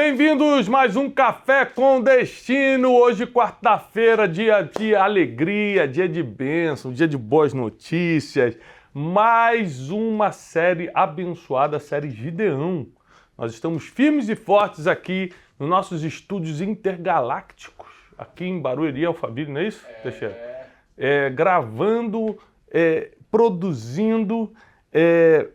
Bem-vindos mais um Café com Destino. Hoje, quarta-feira, dia de alegria, dia de bênção, dia de boas notícias. Mais uma série abençoada, a série Gideão. Nós estamos firmes e fortes aqui nos nossos estúdios intergalácticos, aqui em Barueri, Alphaville, não é isso, Teixeira? Gravando, produzindo,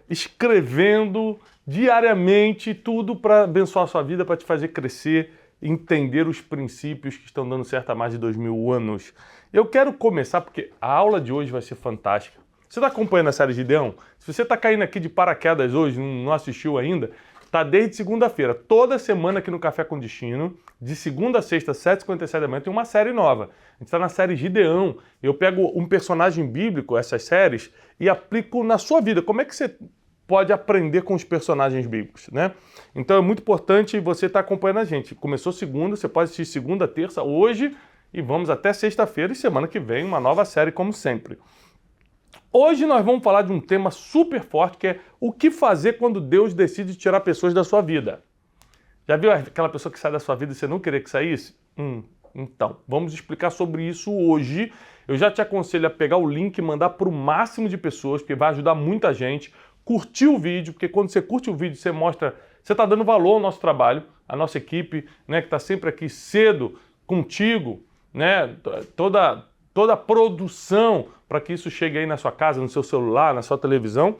escrevendo diariamente, tudo para abençoar a sua vida, para te fazer crescer, entender os princípios que estão dando certo há mais de 2000 anos. Eu quero começar porque a aula de hoje vai ser fantástica. Você está acompanhando a série Gideão? Se você está caindo aqui de paraquedas hoje, não assistiu ainda, está desde segunda-feira. Toda semana aqui no Café com Destino, de segunda a sexta, 7h57 da manhã, tem uma série nova. A gente está na série Gideão. Eu pego um personagem bíblico, essas séries, e aplico na sua vida. Como é que você pode aprender com os personagens bíblicos, né? Então é muito importante você estar acompanhando a gente. Começou segunda, você pode assistir segunda, terça, hoje, e vamos até sexta-feira, e semana que vem uma nova série, como sempre. Hoje nós vamos falar de um tema super forte, que é o que fazer quando Deus decide tirar pessoas da sua vida. Já viu aquela pessoa que sai da sua vida e você não queria que saísse? Então, vamos explicar sobre isso hoje. Eu já te aconselho a pegar o link e mandar para o máximo de pessoas, porque vai ajudar muita gente. Curtir o vídeo, porque quando você curte o vídeo, você mostra, você está dando valor ao nosso trabalho, à nossa equipe, né, que está sempre aqui cedo contigo, né, toda a produção para que isso chegue aí na sua casa, no seu celular, na sua televisão.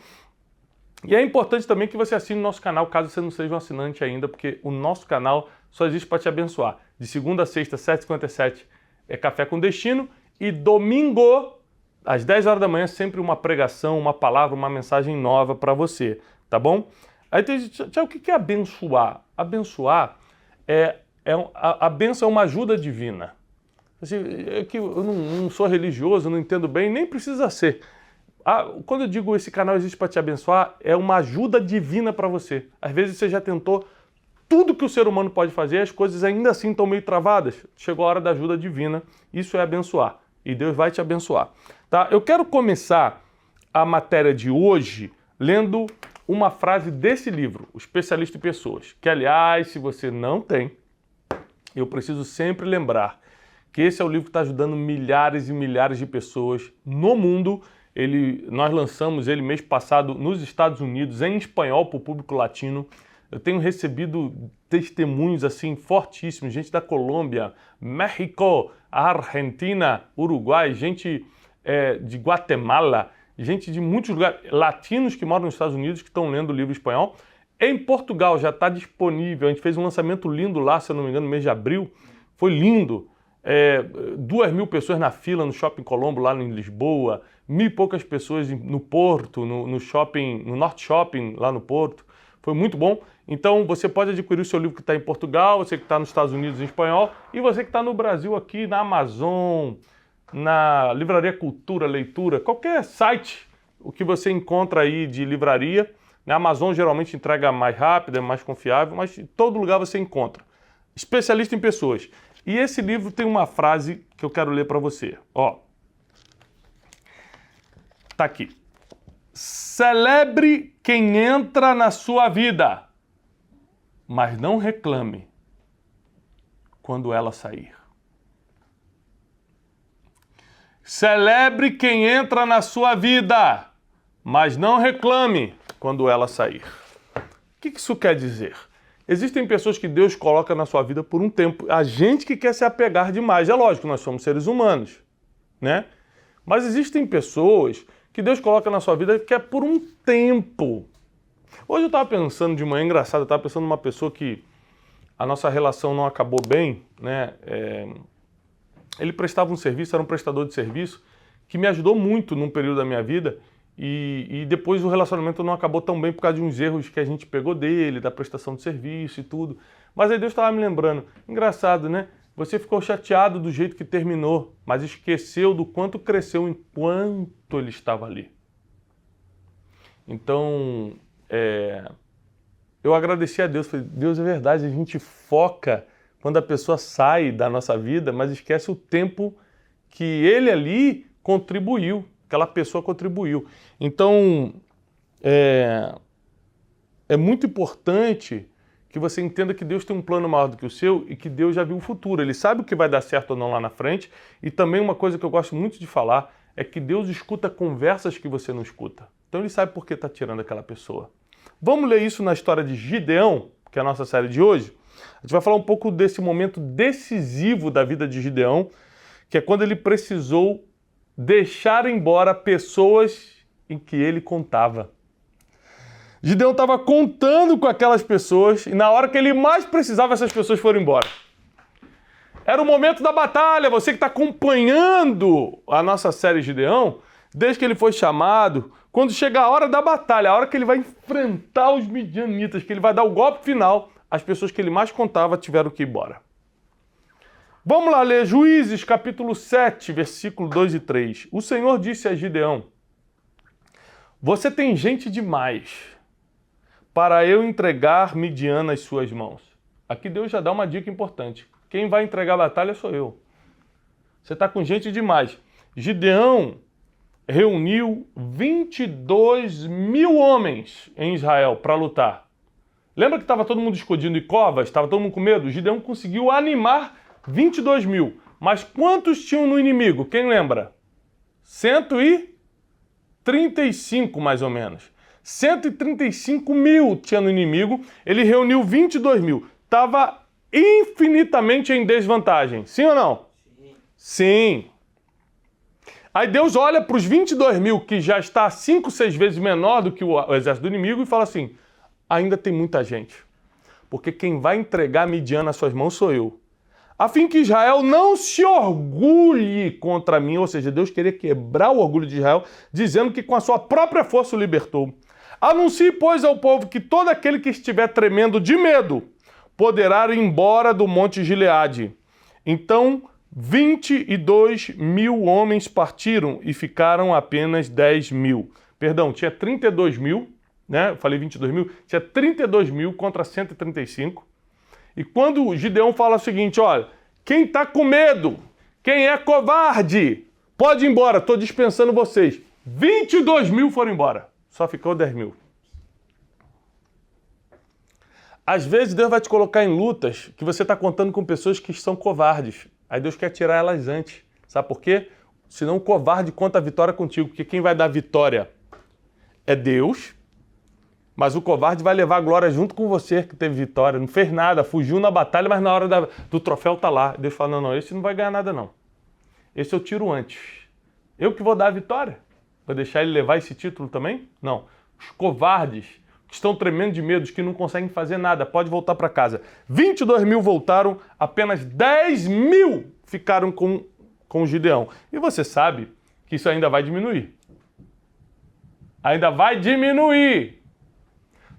E é importante também que você assine o nosso canal, caso você não seja um assinante ainda, porque o nosso canal só existe para te abençoar. De segunda a sexta, 7h57, é Café com Destino, e domingo, às 10 horas da manhã, sempre uma pregação, uma palavra, uma mensagem nova para você, tá bom? Aí tem gente, o que é abençoar? Abençoar a bênção é uma ajuda divina. Assim, eu não sou religioso, não entendo bem, nem precisa ser. Quando eu digo esse canal existe para te abençoar, é uma ajuda divina para você. Às vezes você já tentou tudo que o ser humano pode fazer, as coisas ainda assim estão meio travadas. Chegou a hora da ajuda divina, isso é abençoar. E Deus vai te abençoar. Tá? Eu quero começar a matéria de hoje lendo uma frase desse livro, O Especialista em Pessoas, que, aliás, se você não tem, eu preciso sempre lembrar que esse é o livro que está ajudando milhares e milhares de pessoas no mundo. Nós lançamos ele mês passado nos Estados Unidos, em espanhol, para o público latino. Eu tenho recebido testemunhos assim fortíssimos, gente da Colômbia, México, Argentina, Uruguai, gente de Guatemala, gente de muitos lugares, latinos que moram nos Estados Unidos que estão lendo o livro espanhol. Em Portugal já está disponível, a gente fez um lançamento lindo lá, se eu não me engano, no mês de abril, foi lindo. 2.000 pessoas na fila no Shopping Colombo, lá em Lisboa, 1.000 e poucas pessoas no Porto, no shopping, no Norte Shopping, lá no Porto. Foi muito bom. Então você pode adquirir o seu livro que está em Portugal, você que está nos Estados Unidos em espanhol, e você que está no Brasil aqui, na Amazon, na Livraria Cultura, Leitura, qualquer site, o que você encontra aí de livraria. Na Amazon geralmente entrega mais rápido, é mais confiável, mas em todo lugar você encontra. Especialista em Pessoas. E esse livro tem uma frase que eu quero ler para você. Ó, tá aqui. Celebre quem entra na sua vida, mas não reclame quando ela sair. Celebre quem entra na sua vida, mas não reclame quando ela sair. O que isso quer dizer? Existem pessoas que Deus coloca na sua vida por um tempo. A gente que quer se apegar demais. É lógico, nós somos seres humanos, né? Mas existem pessoas que Deus coloca na sua vida que é por um tempo. Hoje eu estava pensando de manhã, engraçado, eu estava pensando numa pessoa que a nossa relação não acabou bem, né? Ele prestava um serviço, era um prestador de serviço, que me ajudou muito num período da minha vida. E depois o relacionamento não acabou tão bem por causa de uns erros que a gente pegou dele, da prestação de serviço e tudo. Mas aí Deus estava me lembrando, engraçado, né? Você ficou chateado do jeito que terminou, mas esqueceu do quanto cresceu enquanto ele estava ali. Então, eu agradeci a Deus, falei, Deus, é verdade, a gente foca quando a pessoa sai da nossa vida, mas esquece o tempo que ele ali contribuiu. Aquela pessoa contribuiu. Então, é muito importante que você entenda que Deus tem um plano maior do que o seu e que Deus já viu o futuro. Ele sabe o que vai dar certo ou não lá na frente. E também uma coisa que eu gosto muito de falar é que Deus escuta conversas que você não escuta. Então ele sabe por que está tirando aquela pessoa. Vamos ler isso na história de Gideão, que é a nossa série de hoje. A gente vai falar um pouco desse momento decisivo da vida de Gideão, que é quando ele precisou deixar embora pessoas em que ele contava. Gideão estava contando com aquelas pessoas e na hora que ele mais precisava, essas pessoas foram embora. Era o momento da batalha. Você que está acompanhando a nossa série Gideão, desde que ele foi chamado, quando chega a hora da batalha, a hora que ele vai enfrentar os midianitas, que ele vai dar o golpe final, as pessoas que ele mais contava tiveram que ir embora. Vamos lá ler Juízes, capítulo 7, versículo 2 e 3. O Senhor disse a Gideão: você tem gente demais para eu entregar Midian nas suas mãos. Aqui Deus já dá uma dica importante. Quem vai entregar a batalha sou eu. Você está com gente demais. Gideão reuniu 22 mil homens em Israel para lutar. Lembra que estava todo mundo escondido em covas? Estava todo mundo com medo? Gideão conseguiu animar 22 mil. Mas quantos tinham no inimigo? Quem lembra? 135 mais ou menos. 135 mil tinha no inimigo. Ele reuniu 22 mil. Estava infinitamente em desvantagem. Sim ou não? Sim. Aí Deus olha para os 22 mil, que já está 5, 6 vezes menor do que o exército do inimigo, e fala assim: ainda tem muita gente. Porque quem vai entregar Midian nas suas mãos sou eu. A fim que Israel não se orgulhe contra mim. Ou seja, Deus queria quebrar o orgulho de Israel, dizendo que com a sua própria força o libertou. Anuncie, pois, ao povo que todo aquele que estiver tremendo de medo poderá ir embora do monte Gileade. Então 22 mil homens partiram e ficaram apenas 10 mil. Perdão, tinha 32 mil, né? Eu falei 22 mil, tinha 32 mil contra 135. E quando Gideão fala o seguinte: olha, quem está com medo, quem é covarde, pode ir embora, estou dispensando vocês. 22 mil foram embora, só ficou 10 mil. Às vezes Deus vai te colocar em lutas que você está contando com pessoas que são covardes. Aí Deus quer tirar elas antes. Sabe por quê? Senão o covarde conta a vitória contigo. Porque quem vai dar a vitória é Deus, mas o covarde vai levar a glória junto com você que teve vitória. Não fez nada, fugiu na batalha, mas na hora do troféu tá lá. Deus fala: não, esse não vai ganhar nada não. Esse eu tiro antes. Eu que vou dar a vitória. Vou deixar ele levar esse título também? Não. Os covardes que estão tremendo de medo, que não conseguem fazer nada, pode voltar para casa. 22 mil voltaram, apenas 10 mil ficaram com Gideão. E você sabe que isso ainda vai diminuir. Ainda vai diminuir.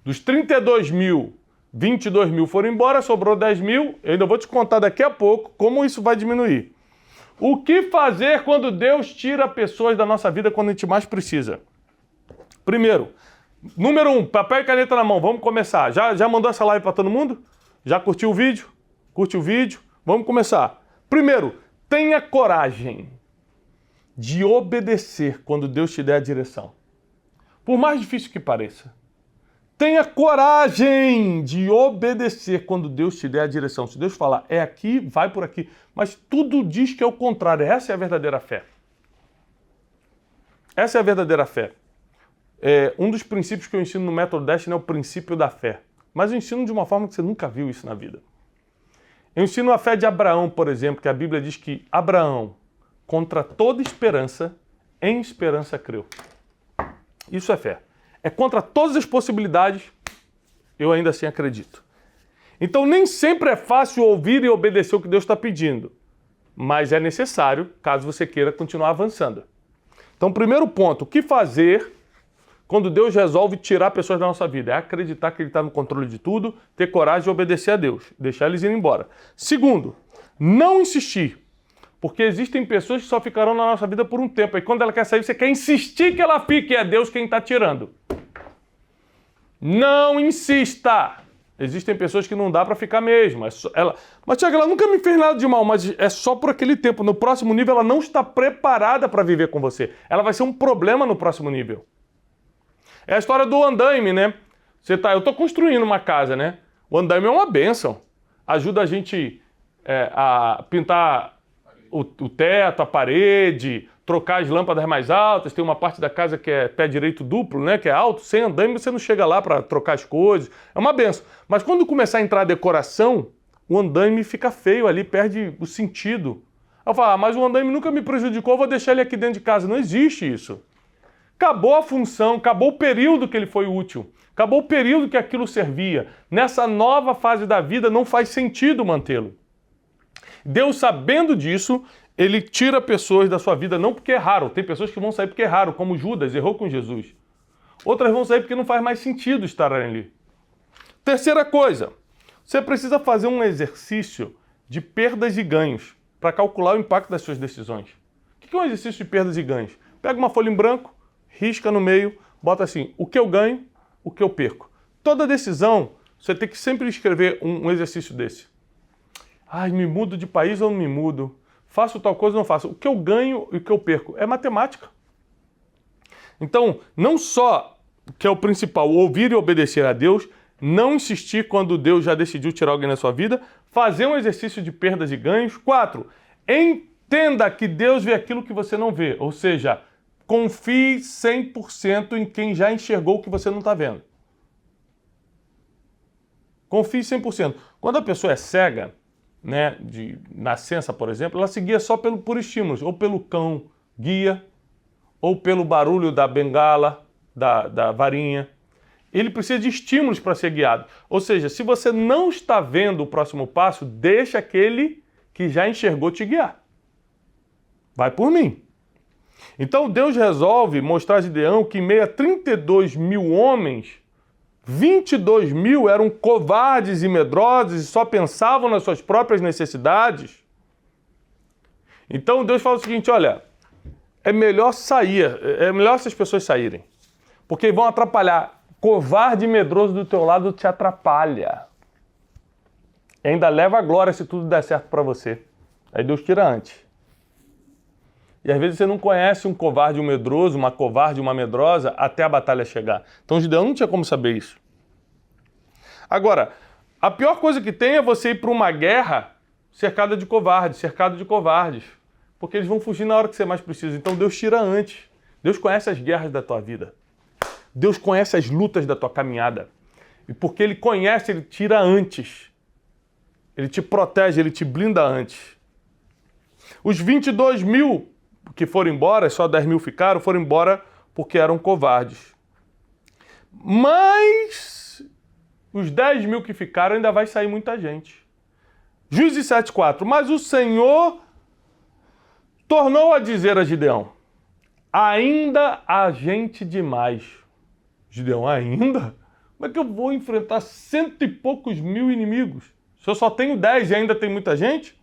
Dos 32 mil, 22 mil foram embora, sobrou 10 mil. Eu ainda vou te contar daqui a pouco como isso vai diminuir. O que fazer quando Deus tira pessoas da nossa vida quando a gente mais precisa? Primeiro, número 1, papel e caneta na mão, vamos começar. Já mandou essa live para todo mundo? Já curtiu o vídeo? Curte o vídeo? Vamos começar. Primeiro, tenha coragem de obedecer quando Deus te der a direção. Por mais difícil que pareça. Tenha coragem de obedecer quando Deus te der a direção. Se Deus falar, é aqui, vai por aqui. Mas tudo diz que é o contrário. Essa é a verdadeira fé. Essa é a verdadeira fé. Um dos princípios que eu ensino no Método Destiny é o princípio da fé. Mas eu ensino de uma forma que você nunca viu isso na vida. Eu ensino a fé de Abraão, por exemplo, que a Bíblia diz que Abraão, contra toda esperança, em esperança creu. Isso é fé. É contra todas as possibilidades, eu ainda assim acredito. Então nem sempre é fácil ouvir e obedecer o que Deus está pedindo. Mas é necessário, caso você queira continuar avançando. Então, primeiro ponto, o que fazer quando Deus resolve tirar pessoas da nossa vida? É acreditar que Ele está no controle de tudo, ter coragem de obedecer a Deus, deixar eles irem embora. Segundo, não insistir. Porque existem pessoas que só ficarão na nossa vida por um tempo. E quando ela quer sair, você quer insistir que ela fique. É Deus quem está tirando. Não insista. Existem pessoas que não dá para ficar mesmo. Mas, Tiago, ela nunca me fez nada de mal, mas é só por aquele tempo. No próximo nível, ela não está preparada para viver com você. Ela vai ser um problema no próximo nível. É a história do andaime, né? Eu estou construindo uma casa, né? O andaime é uma bênção. Ajuda a gente a pintar o teto, a parede, trocar as lâmpadas mais altas. Tem uma parte da casa que é pé direito duplo, né? Que é alto. Sem andaime você não chega lá para trocar as coisas. É uma benção. Mas quando começar a entrar a decoração, o andaime fica feio ali, perde o sentido. Eu falo, mas o andaime nunca me prejudicou, vou deixar ele aqui dentro de casa. Não existe isso. Acabou a função, acabou o período que ele foi útil. Acabou o período que aquilo servia. Nessa nova fase da vida não faz sentido mantê-lo. Deus, sabendo disso, ele tira pessoas da sua vida, não porque erraram. Tem pessoas que vão sair porque erraram, como Judas, errou com Jesus. Outras vão sair porque não faz mais sentido estarem ali. Terceira coisa, você precisa fazer um exercício de perdas e ganhos para calcular o impacto das suas decisões. O que é um exercício de perdas e ganhos? Pega uma folha em branco, risca no meio, bota assim, o que eu ganho, o que eu perco. Toda decisão, você tem que sempre escrever um exercício desse. Ai, me mudo de país ou não me mudo? Faço tal coisa ou não faço? O que eu ganho e o que eu perco? É matemática. Então, não só que é o principal, ouvir e obedecer a Deus, não insistir quando Deus já decidiu tirar alguém da sua vida, fazer um exercício de perdas e ganhos. 4, entenda que Deus vê aquilo que você não vê, ou seja, confie 100% em quem já enxergou o que você não está vendo. Confie 100%. Quando a pessoa é cega, né, de nascença, por exemplo, ela seguia só por estímulos, ou pelo cão guia, ou pelo barulho da bengala, da varinha. Ele precisa de estímulos para ser guiado. Ou seja, se você não está vendo o próximo passo, deixa aquele que já enxergou te guiar. Vai por mim. Então Deus resolve mostrar a Gideão que em meio a 32 mil homens, 22 mil eram covardes e medrosos e só pensavam nas suas próprias necessidades. Então Deus fala o seguinte, olha, é melhor essas pessoas saírem, porque vão atrapalhar. Covarde e medroso do teu lado te atrapalha. E ainda leva a glória se tudo der certo para você. Aí Deus tira antes. E às vezes você não conhece um covarde e um medroso, uma covarde e uma medrosa, até a batalha chegar. Então Gideão não tinha como saber isso. Agora, a pior coisa que tem é você ir para uma guerra cercada de covardes, cercado de covardes. Porque eles vão fugir na hora que você mais precisa. Então Deus tira antes. Deus conhece as guerras da tua vida. Deus conhece as lutas da tua caminhada. E porque Ele conhece, Ele tira antes. Ele te protege, Ele te blinda antes. Os 22 mil que foram embora, só 10 mil ficaram, foram embora porque eram covardes. Mas os 10 mil que ficaram ainda vai sair muita gente. Juízes 7,4. Mas o Senhor tornou a dizer a Gideão, ainda há gente demais. Gideão, ainda? Como é que eu vou enfrentar 100 e poucos mil inimigos? Se eu só tenho 10 e ainda tem muita gente?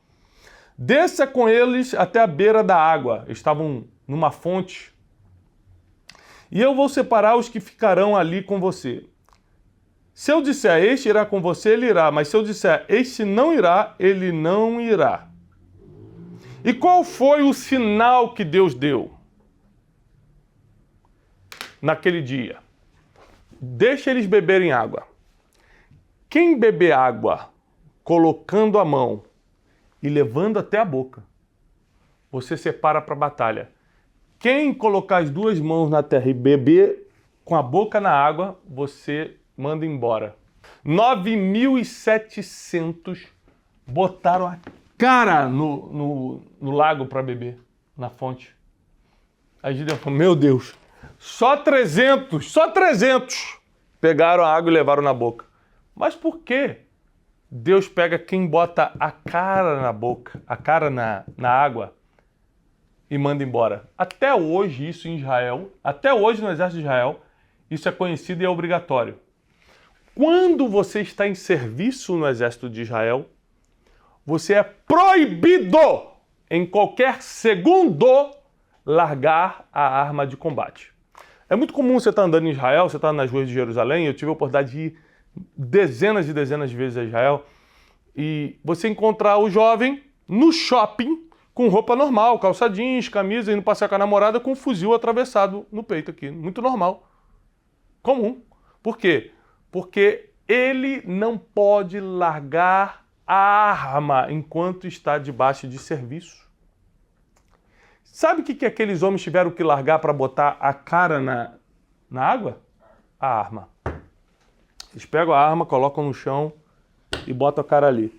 Desça com eles até a beira da água. Estavam numa fonte. E eu vou separar os que ficarão ali com você. Se eu disser, este irá com você, ele irá. Mas se eu disser, este não irá, ele não irá. E qual foi o sinal que Deus deu naquele dia? Deixa eles beberem água. Quem beber água colocando a mão e levando até a boca, você separa para a batalha. Quem colocar as duas mãos na terra e beber com a boca na água, você manda embora. 9.700 botaram a cara no lago para beber, na fonte. Aí Gideão falou, meu Deus, só 300 pegaram a água e levaram na boca. Mas por quê? Deus pega quem bota a cara na boca, a cara na água e manda embora. Até hoje isso em Israel, até hoje no exército de Israel, isso é conhecido e é obrigatório. Quando você está em serviço no exército de Israel, você é proibido em qualquer segundo largar a arma de combate. É muito comum você estar andando em Israel, você está nas ruas de Jerusalém, eu tive a oportunidade de ir dezenas e dezenas de vezes a Israel, e você encontrar o jovem no shopping com roupa normal, calça jeans, camisa, indo passear com a namorada com um fuzil atravessado no peito aqui. Muito normal. Comum. Por quê? Porque ele não pode largar a arma enquanto está debaixo de serviço. Sabe o que aqueles homens tiveram que largar para botar a cara na água? A arma. Eles pegam a arma, colocam no chão e botam a cara ali.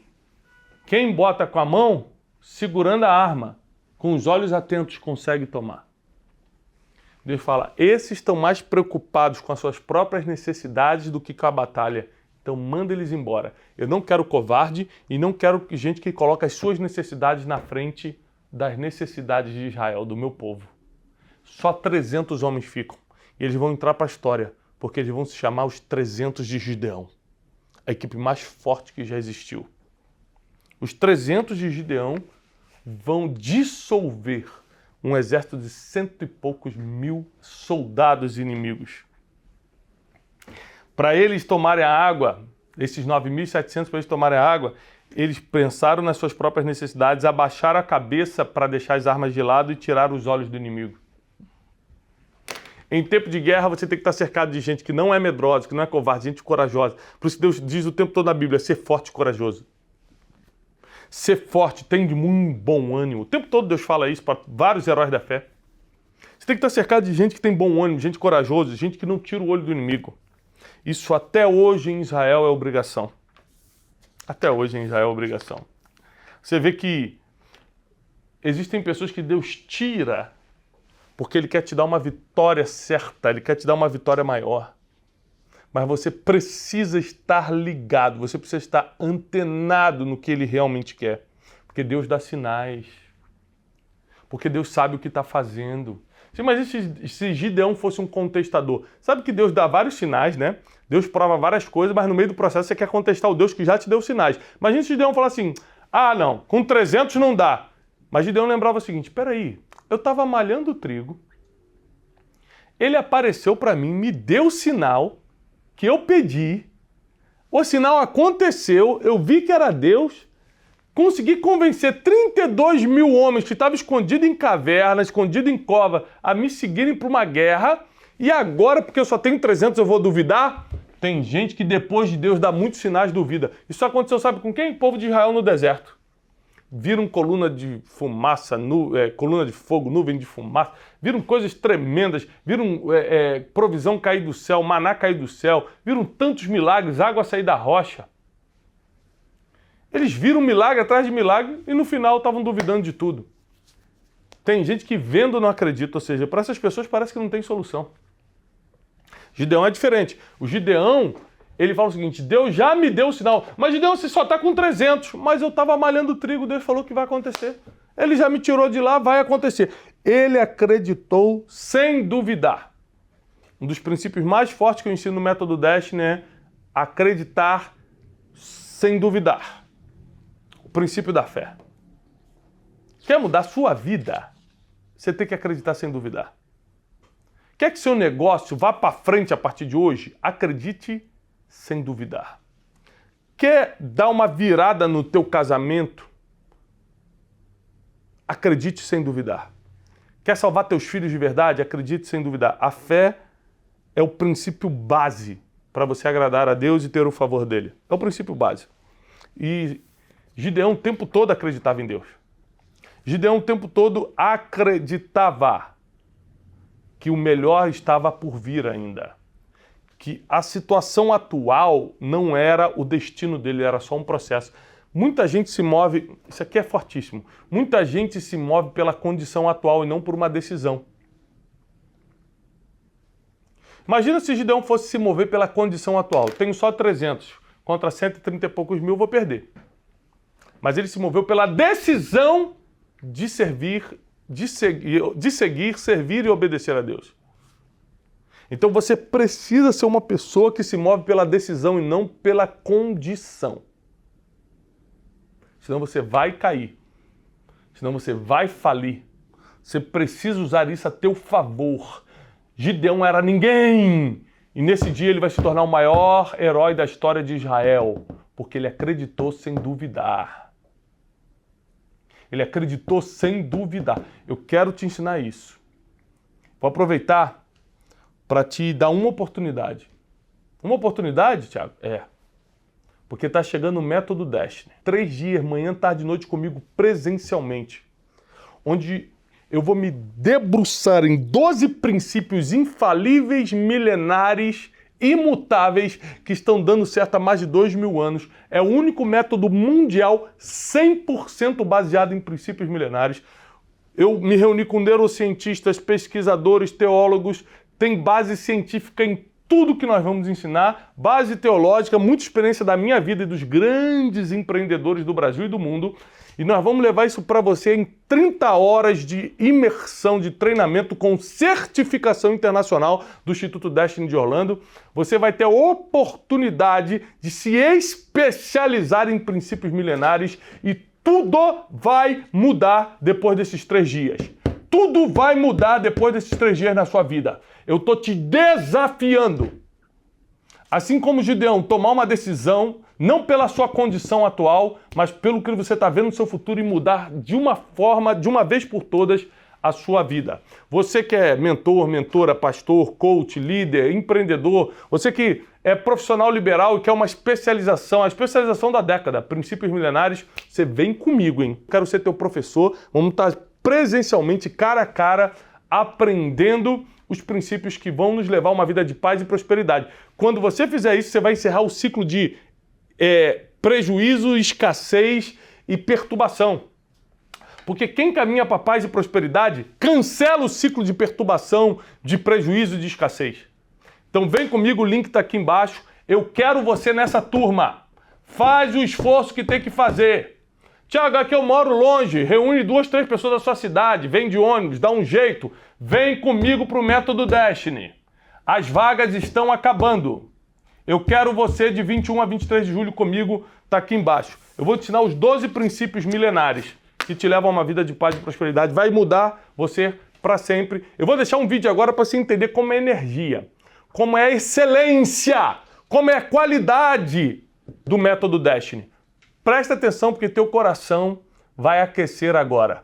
Quem bota com a mão, segurando a arma, com os olhos atentos, consegue tomar. Deus fala, esses estão mais preocupados com as suas próprias necessidades do que com a batalha. Então manda eles embora. Eu não quero covarde e não quero gente que coloca as suas necessidades na frente das necessidades de Israel, do meu povo. Só 300 homens ficam. E eles vão entrar para a história, porque eles vão se chamar os 300 de Gideão. A equipe mais forte que já existiu. Os 300 de Gideão vão dissolver um exército de 100 e poucos mil soldados inimigos. Para eles tomarem a água, esses 9.700 para eles tomarem a água, eles pensaram nas suas próprias necessidades, abaixaram a cabeça para deixar as armas de lado e tirar os olhos do inimigo. Em tempo de guerra, você tem que estar cercado de gente que não é medrosa, que não é covarde, gente corajosa. Por isso Deus diz o tempo todo na Bíblia, ser forte e corajoso. Ser forte, tem de muito bom ânimo. O tempo todo Deus fala isso para vários heróis da fé. Você tem que estar cercado de gente que tem bom ânimo, gente corajosa, gente que não tira o olho do inimigo. Isso até hoje em Israel é obrigação. Até hoje em Israel é obrigação. Você vê que existem pessoas que Deus tira porque Ele quer te dar uma vitória certa, Ele quer te dar uma vitória maior. Mas você precisa estar ligado, você precisa estar antenado no que Ele realmente quer. Porque Deus dá sinais. Porque Deus sabe o que está fazendo. Você imagina se Gideão fosse um contestador. Sabe que Deus dá vários sinais, né? Deus prova várias coisas, mas no meio do processo você quer contestar o Deus que já te deu sinais. Imagina se Gideão falar assim, ah não, com 300 não dá. Mas Gideão lembrava o seguinte, peraí, eu estava malhando o trigo, ele apareceu para mim, me deu o sinal que eu pedi, o sinal aconteceu, eu vi que era Deus, consegui convencer 32 mil homens que estavam escondidos em caverna, escondidos em cova, a me seguirem para uma guerra, e agora, porque eu só tenho 300, eu vou duvidar? Tem gente que depois de Deus dá muitos sinais, duvida. Isso aconteceu, sabe com quem? O povo de Israel no deserto. Viram coluna de fumaça, coluna de fogo, nuvem de fumaça, viram coisas tremendas, viram provisão cair do céu, maná cair do céu, viram tantos milagres, água sair da rocha. Eles viram milagre atrás de milagre e no final estavam duvidando de tudo. Tem gente que vendo não acredita, ou seja, para essas pessoas parece que não tem solução. Gideão é diferente. O Gideão, ele fala o seguinte, Deus já me deu o sinal, mas Gideão, você só está com 300, mas eu estava malhando trigo, Deus falou que vai acontecer. Ele já me tirou de lá, vai acontecer. Ele acreditou sem duvidar. Um dos princípios mais fortes que eu ensino no método Destiny é acreditar sem duvidar. O princípio da fé. Quer mudar a sua vida? Você tem que acreditar sem duvidar. Quer que seu negócio vá para frente a partir de hoje? Acredite sem duvidar. Quer dar uma virada no teu casamento? Acredite sem duvidar. Quer salvar teus filhos de verdade? Acredite sem duvidar. A fé é o princípio base para você agradar a Deus e ter o favor dele. É o princípio base. E Gideão o tempo todo acreditava em Deus. Gideão o tempo todo acreditava que o melhor estava por vir ainda. Que a situação atual não era o destino dele, era só um processo. Muita gente se move, isso aqui é fortíssimo, muita gente se move pela condição atual e não por uma decisão. Imagina se Gideão fosse se mover pela condição atual. Tenho só 300, contra 130 e poucos mil, vou perder. Mas ele se moveu pela decisão de seguir, servir e obedecer a Deus. Então você precisa ser uma pessoa que se move pela decisão e não pela condição. Senão você vai cair. Senão você vai falir. Você precisa usar isso a teu favor. Gideão era ninguém. E nesse dia ele vai se tornar o maior herói da história de Israel. Porque ele acreditou sem duvidar. Ele acreditou sem duvidar. Eu quero te ensinar isso. Vou aproveitar para te dar uma oportunidade. Uma oportunidade, Thiago? porque está chegando o Método Destiny. 3 dias, manhã, tarde e noite comigo presencialmente, onde eu vou me debruçar em 12 princípios infalíveis, milenares, imutáveis, que estão dando certo há mais de 2000 anos. É o único método mundial 100% baseado em princípios milenares. Eu me reuni com neurocientistas, pesquisadores, teólogos, tem base científica em tudo que nós vamos ensinar, base teológica, muita experiência da minha vida e dos grandes empreendedores do Brasil e do mundo. E nós vamos levar isso para você em 30 horas de imersão, de treinamento com certificação internacional do Instituto Destiny de Orlando. Você vai ter a oportunidade de se especializar em princípios milenares e tudo vai mudar depois desses 3 dias. Tudo vai mudar depois desses 3 dias na sua vida. Eu estou te desafiando. Assim como Gideão, tomar uma decisão, não pela sua condição atual, mas pelo que você está vendo no seu futuro e mudar de uma forma, de uma vez por todas, a sua vida. Você que é mentor, mentora, pastor, coach, líder, empreendedor, você que é profissional liberal e quer uma especialização, a especialização da década, princípios milenares, você vem comigo, hein? Quero ser teu professor, vamos estar presencialmente, cara a cara, aprendendo os princípios que vão nos levar a uma vida de paz e prosperidade. Quando você fizer isso, você vai encerrar o ciclo de prejuízo, escassez e perturbação. Porque quem caminha para paz e prosperidade cancela o ciclo de perturbação, de prejuízo e de escassez. Então vem comigo, o link está aqui embaixo. Eu quero você nessa turma. Faz o esforço que tem que fazer. Tiago, aqui eu moro longe, reúne 2, 3 pessoas da sua cidade, vem de ônibus, dá um jeito, vem comigo para o Método Destiny. As vagas estão acabando. Eu quero você de 21 a 23 de julho comigo, tá aqui embaixo. Eu vou te ensinar os 12 princípios milenares que te levam a uma vida de paz e prosperidade. Vai mudar você para sempre. Eu vou deixar um vídeo agora para você entender como é energia, como é a excelência, como é a qualidade do Método Destiny. Presta atenção porque teu coração vai aquecer agora.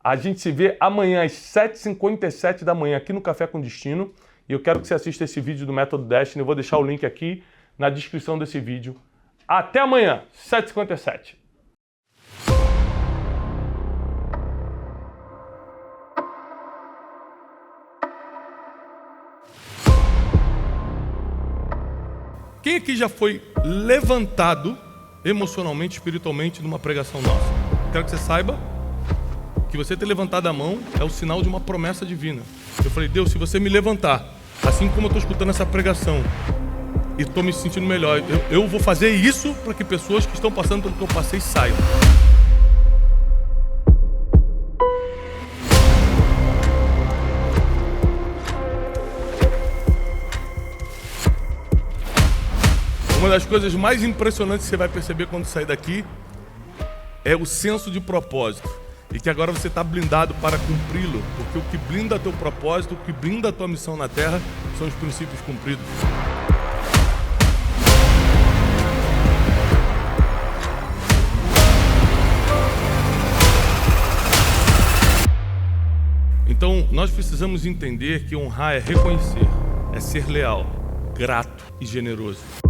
A gente se vê amanhã às 7h57 da manhã aqui no Café com Destino. E eu quero que você assista esse vídeo do Método Destiny. Eu vou deixar o link aqui na descrição desse vídeo. Até amanhã, 7h57. Quem aqui já foi levantado emocionalmente, espiritualmente, numa pregação nossa? Quero que você saiba que você ter levantado a mão é o sinal de uma promessa divina. Eu falei, Deus, se você me levantar, assim como eu estou escutando essa pregação e estou me sentindo melhor, eu vou fazer isso para que pessoas que estão passando pelo que eu passei saiam. Uma das coisas mais impressionantes que você vai perceber quando sair daqui é o senso de propósito. E que agora você está blindado para cumpri-lo, porque o que blinda teu propósito, o que blinda a tua missão na Terra, são os princípios cumpridos. Então, nós precisamos entender que honrar é reconhecer, é ser leal, grato e generoso.